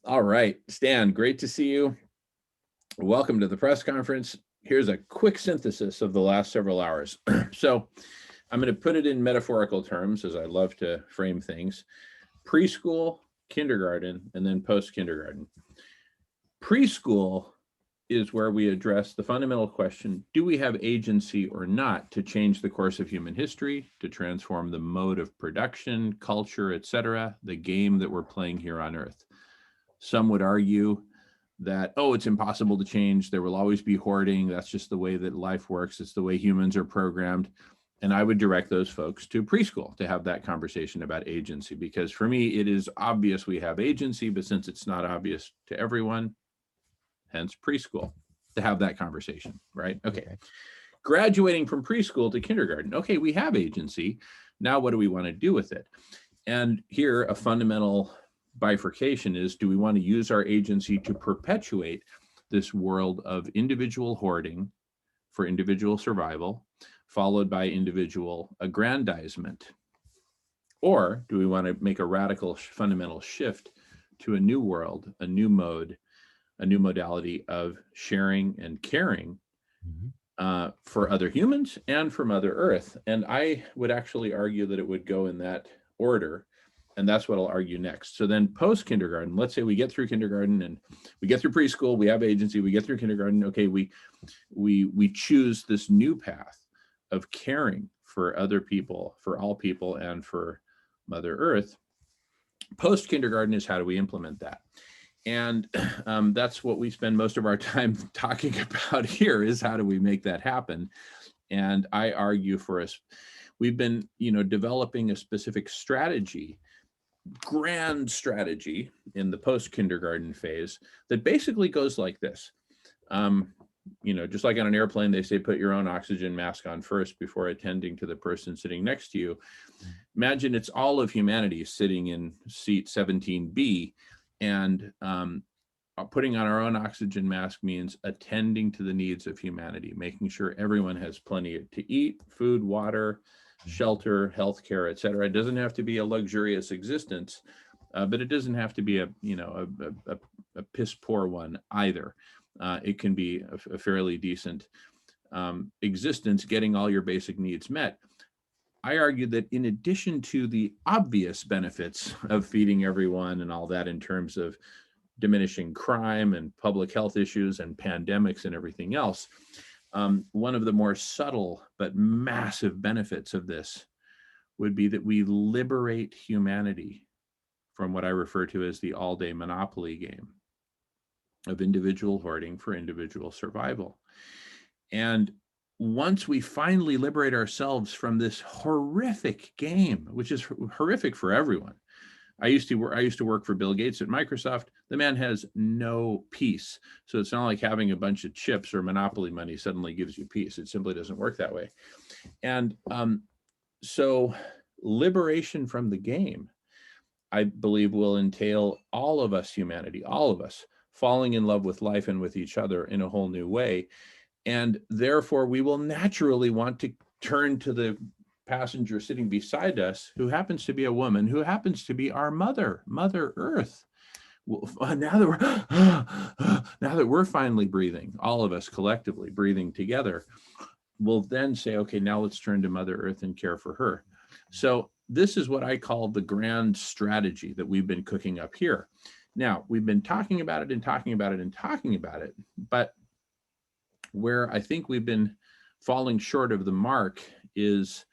All right, Stan, great to see you. Welcome to the press conference. Here's a quick synthesis of the last several hours. So I'm going to put it in metaphorical terms, as I love to frame things: preschool, kindergarten, and then post-kindergarten. Preschool is where we address the fundamental question: do we have agency or not to change the course of human history, to transform the mode of production, culture, etc., the game that we're playing here on Earth? Some would argue that, oh, it's impossible to change. There will always be hoarding. That's just the way that life works. It's the way humans are programmed. And I would direct those folks to preschool to have that conversation about agency, because for me, it is obvious we have agency, but since it's not obvious to everyone, hence preschool, to have that conversation, right? Okay. Graduating from preschool to kindergarten. Okay, we have agency. Now, what do we want to do with it? And here, a fundamental bifurcation is: do we want to use our agency to perpetuate this world of individual hoarding for individual survival, followed by individual aggrandizement? Or do we want to make a radical fundamental shift to a new world, a new mode, a new modality of sharing and caring for other humans and for Mother Earth? And I would actually argue that it would go in that order. And that's what I'll argue next. So then post-kindergarten, let's say we get through kindergarten and we get through preschool, we have agency, we get through kindergarten. Okay, we choose this new path of caring for other people, for all people, and for Mother Earth. Post-kindergarten is: how do we implement that? And that's what we spend most of our time talking about here, is how do we make that happen? And I argue for us, we've been, developing a specific strategy, grand strategy, in the post-kindergarten phase that basically goes like this. Just like on an airplane, they say put your own oxygen mask on first before attending to the person sitting next to you. Imagine it's all of humanity sitting in seat 17B, and putting on our own oxygen mask means attending to the needs of humanity, making sure everyone has plenty to eat, food, water, shelter, healthcare, et cetera. It doesn't have to be a luxurious existence, but it doesn't have to be a piss poor one either. It can be a fairly decent existence, getting all your basic needs met. I argue that in addition to the obvious benefits of feeding everyone and all that, in terms of diminishing crime and public health issues and pandemics and everything else, one of the more subtle but massive benefits of this would be that we liberate humanity from what I refer to as the all-day monopoly game of individual hoarding for individual survival. And once we finally liberate ourselves from this horrific game, which is horrific for everyone. I used to work for Bill Gates at Microsoft. The man has no peace. So it's not like having a bunch of chips or monopoly money suddenly gives you peace. It simply doesn't work that way. And so liberation from the game, I believe, will entail all of us, humanity, all of us, falling in love with life and with each other in a whole new way. And therefore, we will naturally want to turn to the passenger sitting beside us, who happens to be a woman, who happens to be our mother, Mother Earth. Well, now that we're finally breathing, all of us collectively breathing together, we'll then say, okay, now let's turn to Mother Earth and care for her. So this is what I call the grand strategy that we've been cooking up here. Now, we've been talking about it and talking about it and talking about it, but where I think we've been falling short of the mark is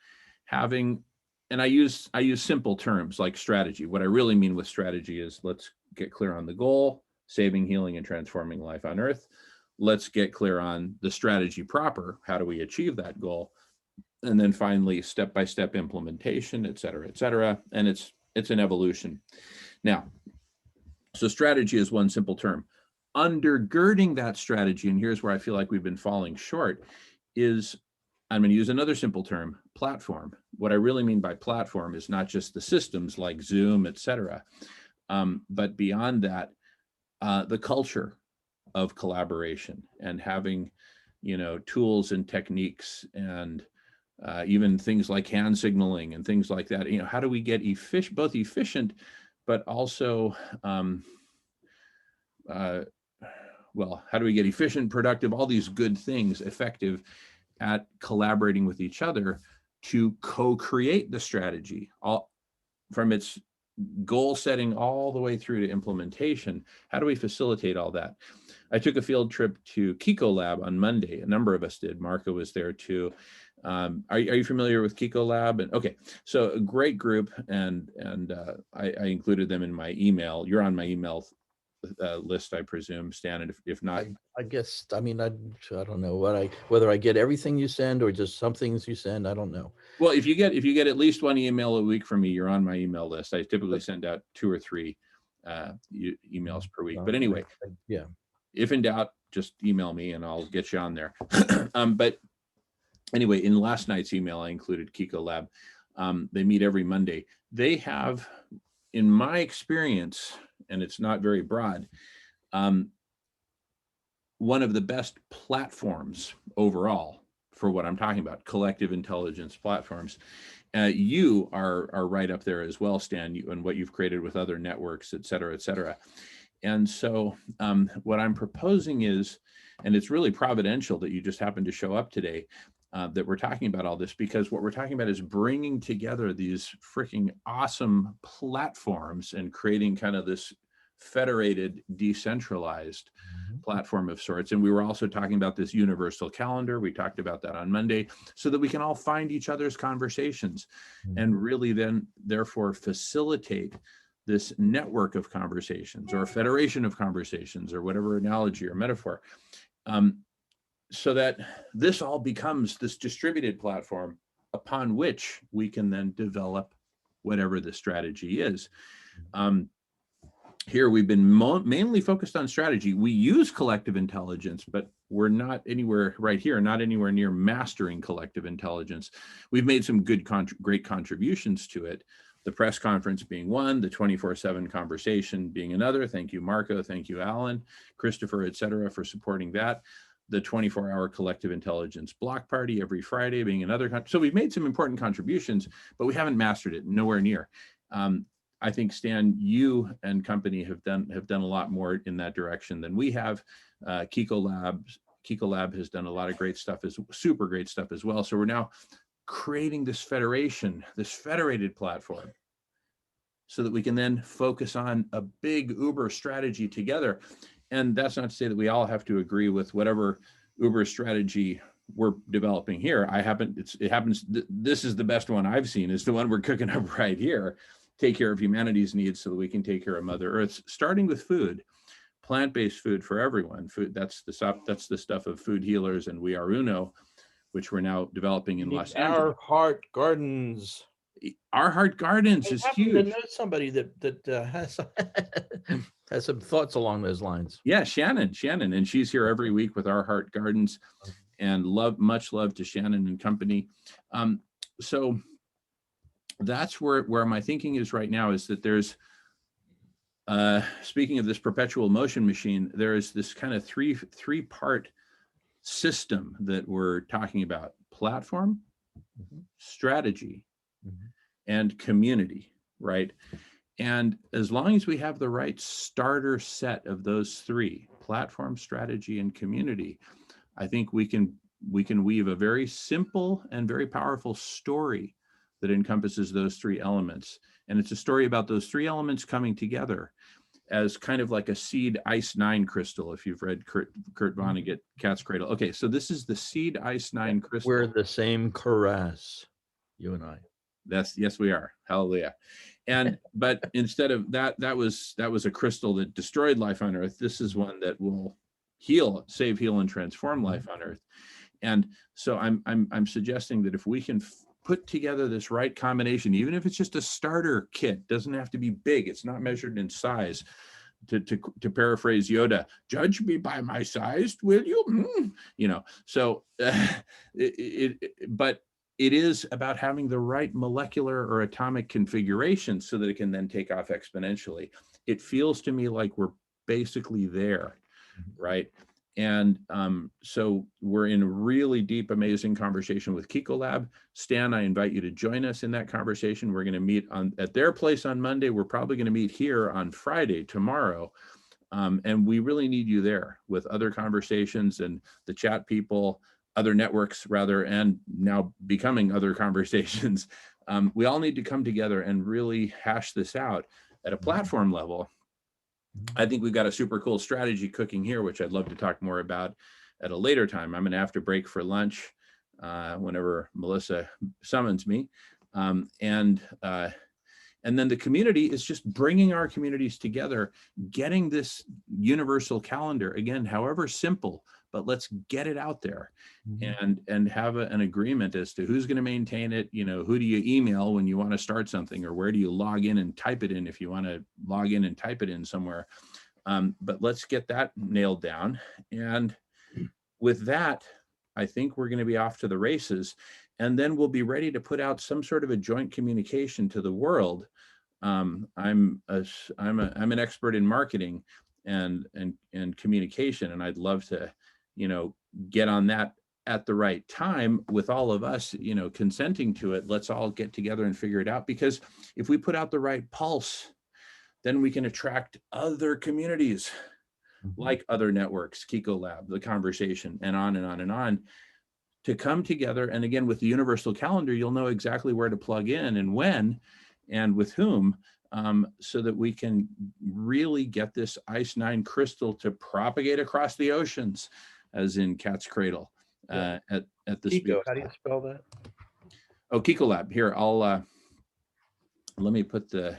having, and I use simple terms like strategy. What I really mean with strategy is, let's get clear on the goal: saving, healing, and transforming life on Earth. Let's get clear on the strategy proper. How do we achieve that goal? And then finally, step-by-step implementation, et cetera, et cetera. And it's an evolution. Now, so strategy is one simple term. Undergirding that strategy, and here's where I feel like we've been falling short, is, I'm going to use another simple term: platform. What I really mean by platform is not just the systems like Zoom, et cetera, but beyond that, the culture of collaboration and having, tools and techniques and even things like hand signaling and things like that. How do we get both efficient, but also well, how do we get efficient, productive, all these good things, effective at collaborating with each other to co-create the strategy, all from its goal setting all the way through to implementation. How do we facilitate all that? I took a field trip to Kiko Lab on Monday. A number of us did. Marco was there too. Are you familiar with Kiko Lab? And okay, so a great group, and I included them in my email. You're on my email list, I presume, Stan. And if not, I guess, I mean, I don't know whether I get everything you send or just some things you send. I don't know. well, if you get at least one email a week from me, you're on my email list. I typically send out 2 or 3 emails per week. But anyway, yeah. If in doubt, just email me and I'll get you on there. But anyway, in last night's email, I included Kiko Lab. They meet every Monday. They have, in my experience, and it's not very broad, one of the best platforms overall for what I'm talking about, collective intelligence platforms. You are right up there as well, Stan, and what you've created with other networks, et cetera, et cetera. And so what I'm proposing is, and it's really providential that you just happened to show up today, that we're talking about all this, because what we're talking about is bringing together these freaking awesome platforms and creating kind of this federated, decentralized platform of sorts. And we were also talking about this universal calendar. We talked about that on Monday, so that we can all find each other's conversations and really then therefore facilitate this network of conversations or a federation of conversations or whatever analogy or metaphor, so that this all becomes this distributed platform upon which we can then develop whatever the strategy is. Here we've been mainly focused on strategy. We use collective intelligence, but we're not anywhere right here, not anywhere near mastering collective intelligence. We've made some great contributions to it. The press conference being one, the 24/7 conversation being another. Thank you, Marco. Thank you, Alan, Christopher, et cetera, for supporting that. The 24-hour collective intelligence block party every Friday being another. So we've made some important contributions, but we haven't mastered it, nowhere near. I think, Stan, you and company have done a lot more in that direction than we have. Kiko Lab has done a lot of great stuff, super great stuff as well. So we're now creating this federation, this federated platform, so that we can then focus on a big Uber strategy together. And that's not to say that we all have to agree with whatever Uber strategy we're developing here. This is the best one I've seen, is the one we're cooking up right here. Take care of humanity's needs so that we can take care of Mother Earth, starting with food, plant-based food for everyone. Food, that's the stuff of Food Healers and We Are Uno, which we're now developing in Los Angeles. Our Heart Gardens. Our Heart Gardens is huge. I know somebody that has has some thoughts along those lines. Yeah, Shannon, and she's here every week with Our Heart Gardens, and much love to Shannon and company. So that's where my thinking is right now, is that there's, speaking of this perpetual motion machine, there is this kind of three-part system that we're talking about: platform, strategy, and community, right? And as long as we have the right starter set of those three, platform, strategy, and community, I think we can weave a very simple and very powerful story that encompasses those three elements. And it's a story about those three elements coming together as kind of like a seed ice 9 crystal, if you've read Kurt Vonnegut, Cat's Cradle. Okay, so this is the seed ice 9 crystal. We're the same Karas, you and I. Yes, we are. Hallelujah. And but instead of that was a crystal that destroyed life on Earth. This is one that will save, heal, and transform life on Earth. And so I'm suggesting that if we can put together this right combination, even if it's just a starter kit, doesn't have to be big. It's not measured in size. To paraphrase Yoda, judge me by my size, will you? You know. So, but it is about having the right molecular or atomic configuration so that it can then take off exponentially. It feels to me like we're basically there, right? And so we're in a really deep, amazing conversation with Kiko Lab. Stan, I invite you to join us in that conversation. We're going to meet at their place on Monday. We're probably going to meet here on Friday, tomorrow, And we really need you there with other conversations and the chat people, other networks rather, and now becoming other conversations. We all need to come together and really hash this out at a platform level. I think we've got a super cool strategy cooking here, which I'd love to talk more about at a later time. I'm going to have to break for lunch whenever Melissa summons me. And then the community is just bringing our communities together, getting this universal calendar, again, however simple, but let's get it out there and have an agreement as to who's going to maintain it. You know, who do you email when you want to start something, or where do you log in and type it in if you want to log in and type it in somewhere. But let's get that nailed down. And with that, I think we're going to be off to the races. And then we'll be ready to put out some sort of a joint communication to the world. I'm an expert in marketing and communication, and I'd love to, you know, get on that at the right time with all of us, you know, consenting to it. Let's all get together and figure it out, because if we put out the right pulse, then we can attract other communities like other networks, Kiko Lab, the conversation, and on and on and on, to come together. And again, with the universal calendar, you'll know exactly where to plug in and when and with whom, so that we can really get this ICE9 crystal to propagate across the oceans, as in Cat's Cradle at the Kiko, how do you spell that? Oh, Kiko Lab. Here, I'll let me put the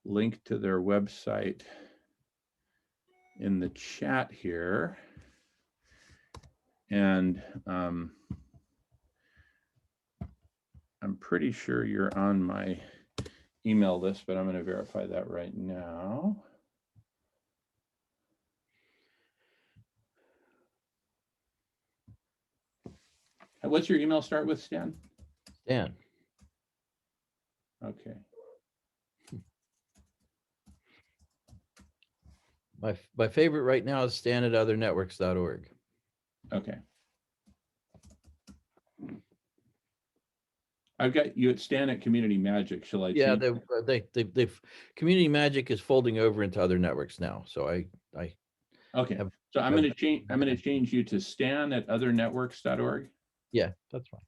link to their website in the chat here. And I'm pretty sure you're on my email list, but I'm going to verify that right now. What's your email start with, Stan? Stan. Okay. My favorite right now is stan@othernetworks.org. Okay. I've got you at Stan at Community Magic. Shall I? Yeah, they've Community Magic is folding over into other networks now. So I okay. So I'm going to change you to stan@othernetworks.org. Yeah, that's fine.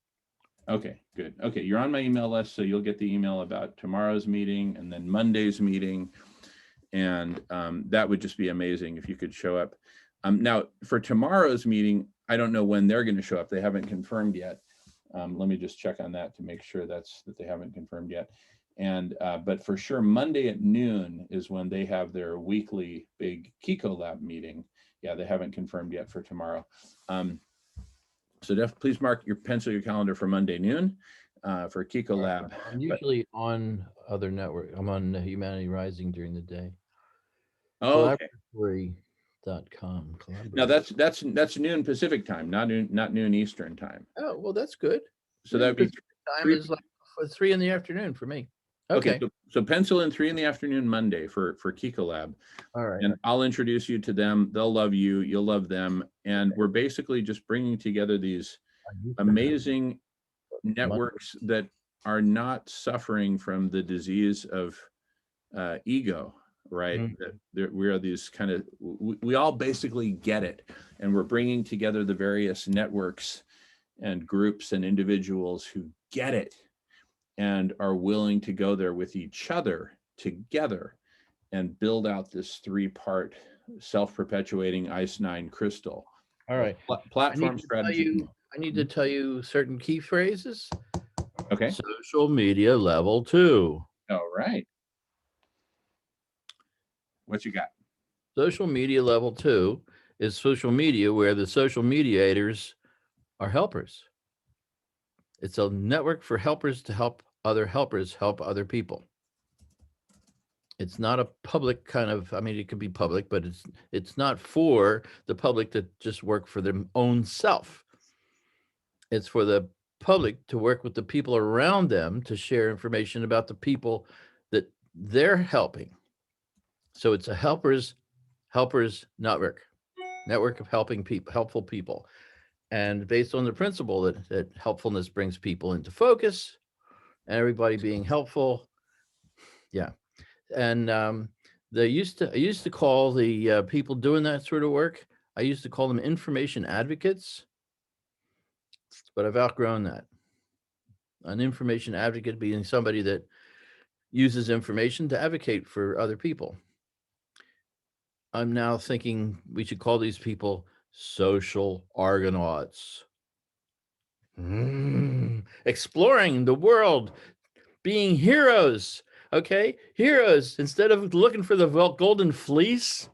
Okay, good. Okay, you're on my email list, so you'll get the email about tomorrow's meeting and then Monday's meeting. And that would just be amazing if you could show up. Now, for tomorrow's meeting, I don't know when they're going to show up. They haven't confirmed yet. Let me just check on that to make sure that they haven't confirmed yet. And but for sure, Monday at noon is when they have their weekly big Kiko Lab meeting. Yeah, they haven't confirmed yet for tomorrow. So please mark your calendar for Monday noon for Kiko Lab. I'm usually on other network. I'm on Humanity Rising during the day. Oh, okay. Collaboratory.com. Now that's noon Pacific time, not noon Eastern time. Oh, well, that's good. So that'd be time is like 3 in the afternoon for me. Okay. So pencil in 3 in the afternoon Monday for Kiko Lab. All right. And I'll introduce you to them. They'll love you. You'll love them. And we're basically just bringing together these amazing networks that are not suffering from the disease of ego, right? That we are these kind of, we all basically get it. And we're bringing together the various networks and groups and individuals who get it and are willing to go there with each other together and build out this 3-part self-perpetuating ICE9 crystal. All right. Platform strategy. I need to tell you certain key phrases. Okay. Social media level 2. All right. What you got? Social media level 2 is social media where the social mediators are helpers. It's a network for helpers to help other helpers help other people. It's not a public kind of, I mean, it could be public, but it's not for the public to just work for their own self. It's for the public to work with the people around them to share information about the people that they're helping. So it's a helpers network of helping people, helpful people. And based on the principle that helpfulness brings people into focus and everybody being helpful. Yeah. And I used to call the people doing that sort of work, I used to call them information advocates, but I've outgrown that. An information advocate being somebody that uses information to advocate for other people. I'm now thinking we should call these people social argonauts. Exploring the world, being heroes. Okay, heroes. Instead of looking for the golden fleece,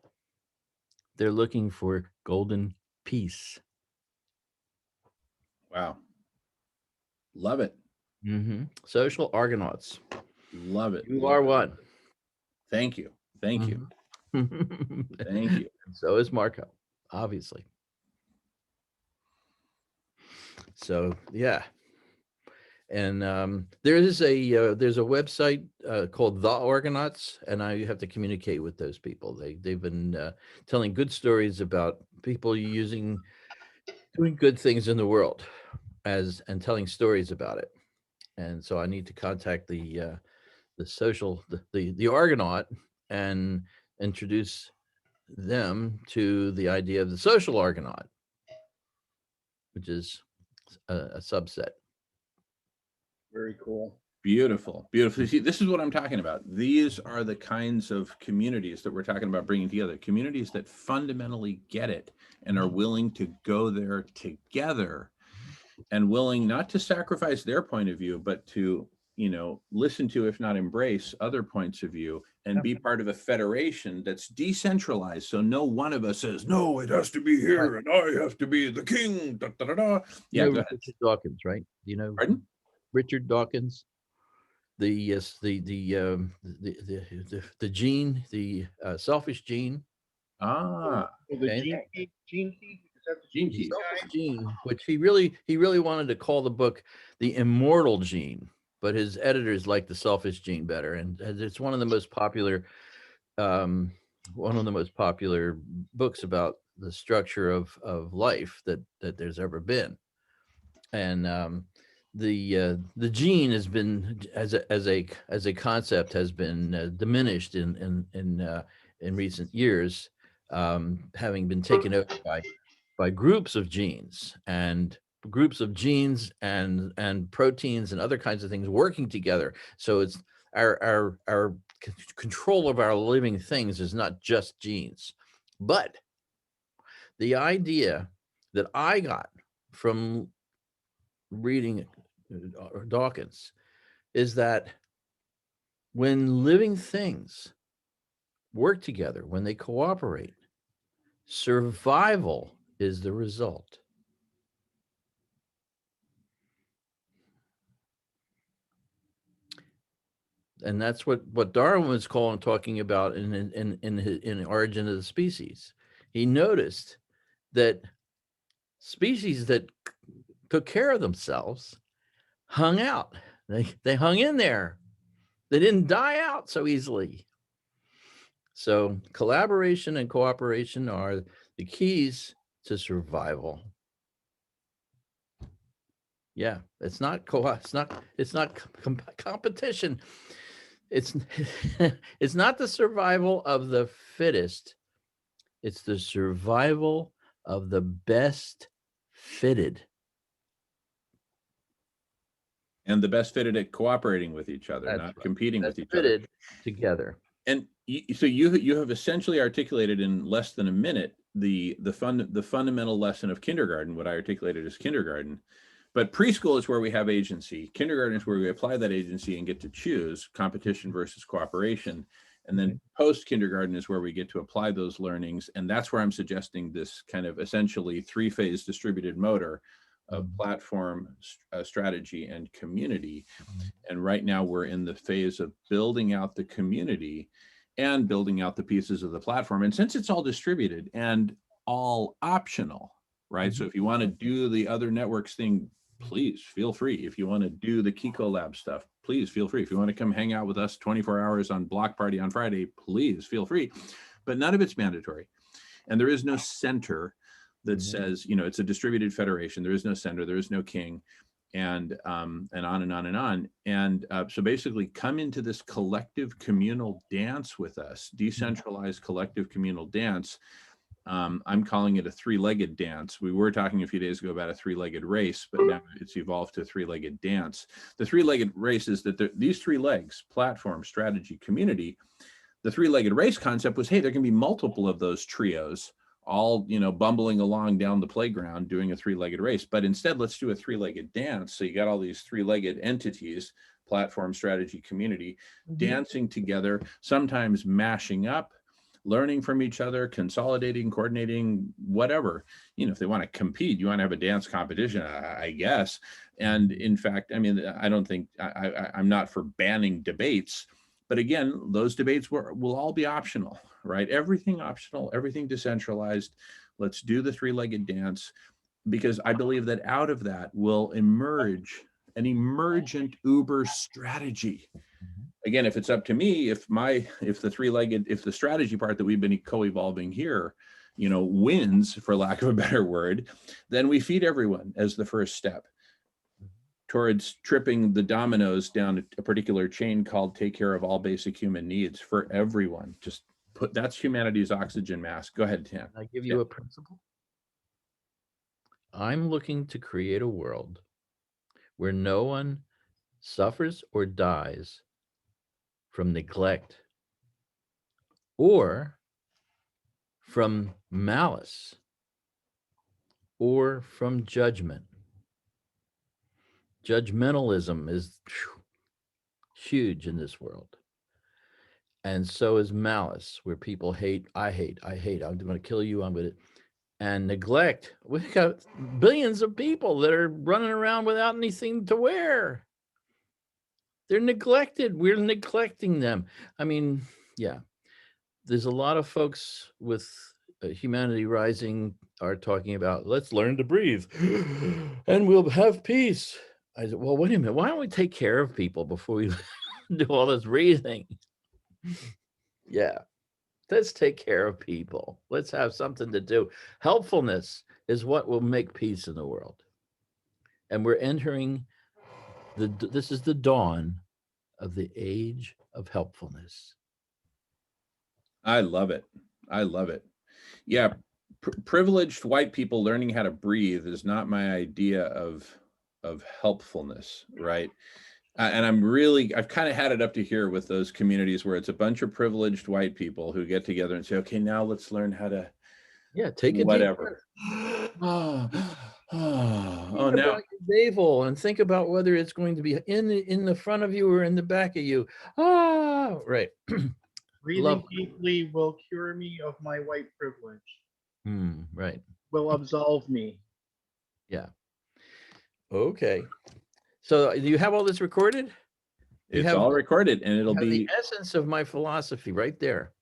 they're looking for golden peace. Wow. Love it. Social argonauts. Love it. You are one. Thank you. Thank you. Thank you. So is Marco, obviously. So yeah. And there's a website called The Argonauts, and I have to communicate with those people. They've been telling good stories about people doing good things in the world, and telling stories about it. And so I need to contact the Argonaut and introduce them to the idea of the social Argonaut, which is a subset. Very cool. Beautiful. Beautiful. See, this is what I'm talking about. These are the kinds of communities that we're talking about bringing together, communities that fundamentally get it and are willing to go there together, and willing not to sacrifice their point of view, but to, listen to, if not embrace, other points of view, and be part of a federation that's decentralized. So no one of us says, no, it has to be here, and I have to be the king. Da, da, da, da. Yeah, go ahead. Richard Dawkins, right? You know, Pardon? Richard Dawkins, the gene, the selfish gene. Ah, The gene key? Is that the Gene key Key. guy? Gene, which he really wanted to call the book The Immortal Gene, but his editors like the Selfish Gene better, and it's one of the most popular books about the structure of life that there's ever been. And the gene has been, as a concept, has been diminished in recent years, having been taken over by groups of genes and proteins and other kinds of things working together. So it's our control of our living things is not just genes. But the idea that I got from reading Dawkins is that when living things work together, when they cooperate, survival is the result. And that's what Darwin was talking about in Origin of the Species. He noticed that species that took care of themselves hung out. They hung in there. They didn't die out so easily. So collaboration and cooperation are the keys to survival. Yeah, it's not competition. It's not the survival of the fittest. It's the survival of the best fitted. and the best fitted at cooperating with each other, That's not right. competing That's with each other. fitted together. And so you have essentially articulated in less than a minute the fundamental lesson of kindergarten, what I articulated as kindergarten. But preschool is where we have agency. Kindergarten is where we apply that agency and get to choose competition versus cooperation. And then post kindergarten is where we get to apply those learnings. And that's where I'm suggesting this kind of essentially three-phase distributed motor of platform, strategy, and community. And right now we're in the phase of building out the community and building out the pieces of the platform. And since it's all distributed and all optional, right? So if you want to do the other networks thing, please feel free. If you want to do the Kiko Lab stuff, please feel free. If you want to come hang out with us 24 hours on Block Party on Friday, please feel free. But none of it's mandatory. And there is no center that says, it's a distributed federation. There is no center, there is no king. and on and on and on. And so basically come into this collective communal dance with us, decentralized collective communal dance. I'm calling it a three-legged dance. We were talking a few days ago about a three-legged race, but now it's evolved to a three-legged dance. The three-legged race is that these three legs, platform, strategy, community. The three-legged race concept was, hey, there can be multiple of those trios all, bumbling along down the playground doing a three-legged race. But instead, let's do a three-legged dance. So you got all these three-legged entities, platform, strategy, community, dancing together, sometimes mashing up, learning from each other, consolidating, coordinating, whatever. If they want to compete, you want to have a dance competition, I guess. And in fact, I mean, I don't think I'm not for banning debates, but again, those debates will all be optional, right? Everything optional, everything decentralized. Let's do the three-legged dance, because I believe that out of that will emerge an emergent Uber strategy. Again, if it's up to me, if the strategy part that we've been co-evolving here, wins, for lack of a better word, then we feed everyone as the first step towards tripping the dominoes down a particular chain called take care of all basic human needs for everyone. That's humanity's oxygen mask. Go ahead, Tan. I give you a principle. I'm looking to create a world where no one suffers or dies from neglect or from malice or from judgment. Judgmentalism is huge in this world. And so is malice, where people hate, I hate, I'm going to kill you, and neglect. We've got billions of people that are running around without anything to wear. They're neglected. We're neglecting them. I mean, yeah, there's a lot of folks with Humanity Rising are talking about, let's learn to breathe and we'll have peace. I said, well, wait a minute. Why don't we take care of people before we do all this breathing? Yeah, let's take care of people. Let's have something to do. Helpfulness is what will make peace in the world. And we're entering this is the dawn of the age of helpfulness. I love it. Yeah, privileged white people learning how to breathe is not my idea of helpfulness, right? And I've kind of had it up to here with those communities where it's a bunch of privileged white people who get together and say, okay, now let's learn how to, take a whatever. Oh, no. Navel and think about whether it's going to be in the front of you or in the back of you. Right. Breathing deeply will cure me of my white privilege. Right. Will absolve me. Yeah. Okay. So do you have all this recorded? It's all recorded, and it'll be the essence of my philosophy right there.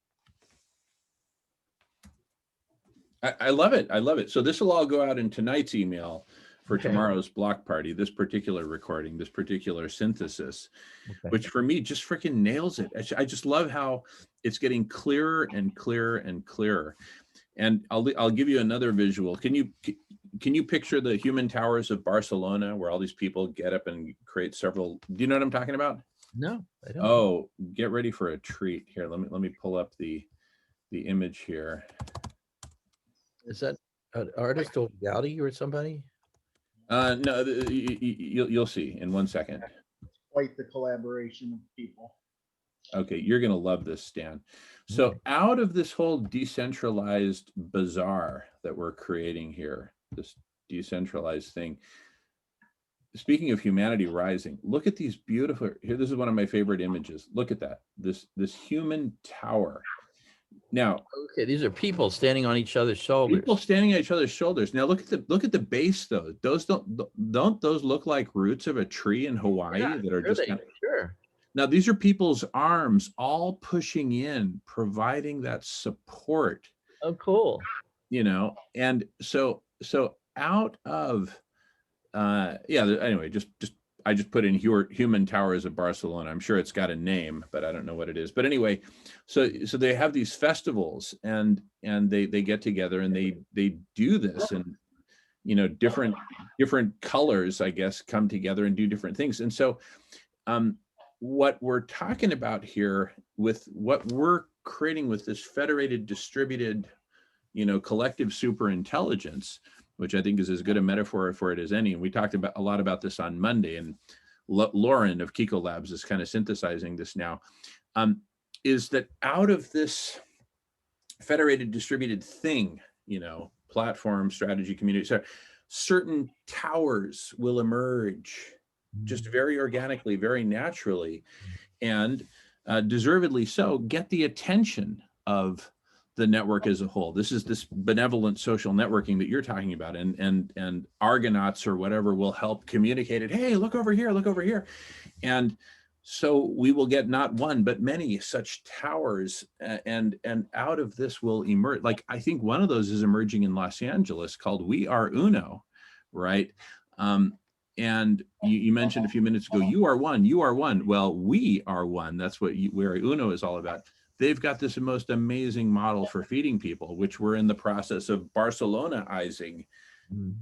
I love it. So this will all go out in tonight's email for tomorrow's block party, this particular recording, this particular synthesis, which for me just freaking nails it. I just love how it's getting clearer and clearer and clearer. And I'll give you another visual. Can you picture the human towers of Barcelona where all these people get up and create several? Do you know what I'm talking about? No, I don't. Oh, get ready for a treat here. Let me pull up the image here. Is that an artist or Gaudi or somebody? No, you'll see in 1 second. Quite the collaboration of people. Okay, you're going to love this, Stan. So out of this whole decentralized bazaar that we're creating here, this decentralized thing, speaking of Humanity Rising, look at these beautiful, here, this is one of my favorite images. Look at that, this human tower. Now, okay, these are people standing on each other's shoulders. People standing on each other's shoulders. Now look at the base though. Those don't those look like roots of a tree in Hawaii that are just sure. Now these are people's arms all pushing in, providing that support. Oh, cool. And so out of anyway, I just put in Human Towers of Barcelona. I'm sure it's got a name, but I don't know what it is. But anyway, so they have these festivals and they get together and they do this. different colors, I guess, come together and do different things. And so what we're talking about here with what we're creating with this federated, distributed, collective superintelligence, which I think is as good a metaphor for it as any. And we talked about a lot about this on Monday, and Lauren of Kiko Labs is kind of synthesizing this now, is that out of this federated, distributed thing, platform, strategy, community, certain towers will emerge just very organically, very naturally, and deservedly so, get the attention of the network as a whole. This is this benevolent social networking that you're talking about, and Argonauts or whatever will help communicate it. Hey, look over here, look over here. And so we will get not one, but many such towers, and out of this will emerge. Like, I think one of those is emerging in Los Angeles called We Are Uno, right? And you mentioned a few minutes ago, you are one, you are one. Well, we are one. That's what where Uno is all about. They've got this most amazing model for feeding people, which we're in the process of Barcelonaizing,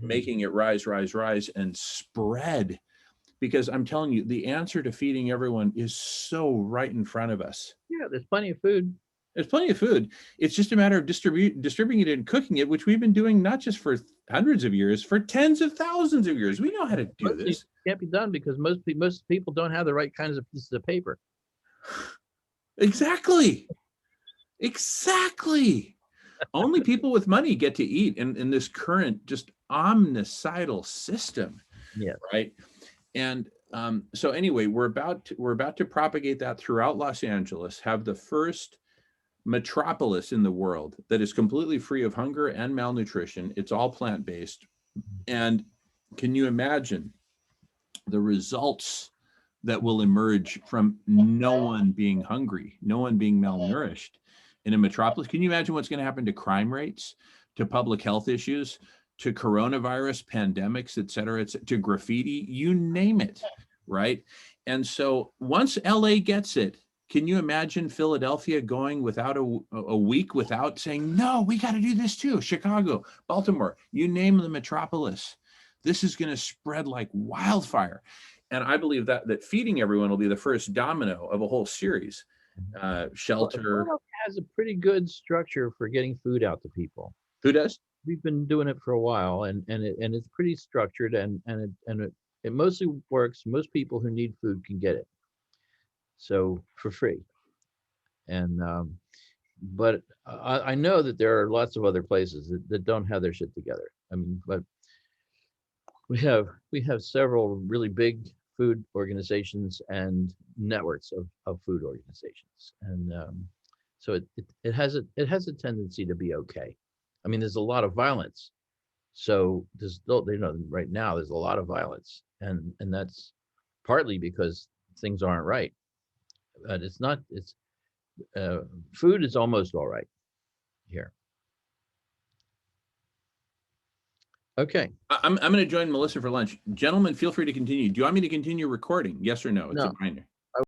making it rise, rise, rise, and spread. Because I'm telling you, the answer to feeding everyone is so right in front of us. Yeah, there's plenty of food. There's plenty of food. It's just a matter of distributing it and cooking it, which we've been doing not just for hundreds of years, for tens of thousands of years. We know how to do this. It can't be done because most people don't have the right kinds of pieces of paper. Exactly. Only people with money get to eat in this current just omnicidal system. Yeah. Right. And so anyway, we're about to propagate that throughout Los Angeles, have the first metropolis in the world that is completely free of hunger and malnutrition. It's all plant-based. And can you imagine the results that will emerge from no one being hungry, no one being malnourished in a metropolis? Can you imagine what's going to happen to crime rates, to public health issues, to coronavirus, pandemics, et cetera, to graffiti, you name it, right? And so once LA gets it, can you imagine Philadelphia going without a week without saying, no, we got to do this too? Chicago, Baltimore, you name the metropolis. This is going to spread like wildfire. And I believe that feeding everyone will be the first domino of a whole series. Shelter. Well, has a pretty good structure for getting food out to people. Who does? We've been doing it for a while, and it's pretty structured, and it mostly works. Most people who need food can get it, so for free. And but I know that there are lots of other places that don't have their shit together. I mean, but we have several really big food organizations and networks of food organizations, and so it has a tendency to be okay. I mean, there's a lot of violence, so there's right now there's a lot of violence, and that's partly because things aren't right. But it's not. It's food is almost all right here. Okay. I'm going to join Melissa for lunch. Gentlemen, feel free to continue. Do you want me to continue recording? Yes or no? It's No. a minor.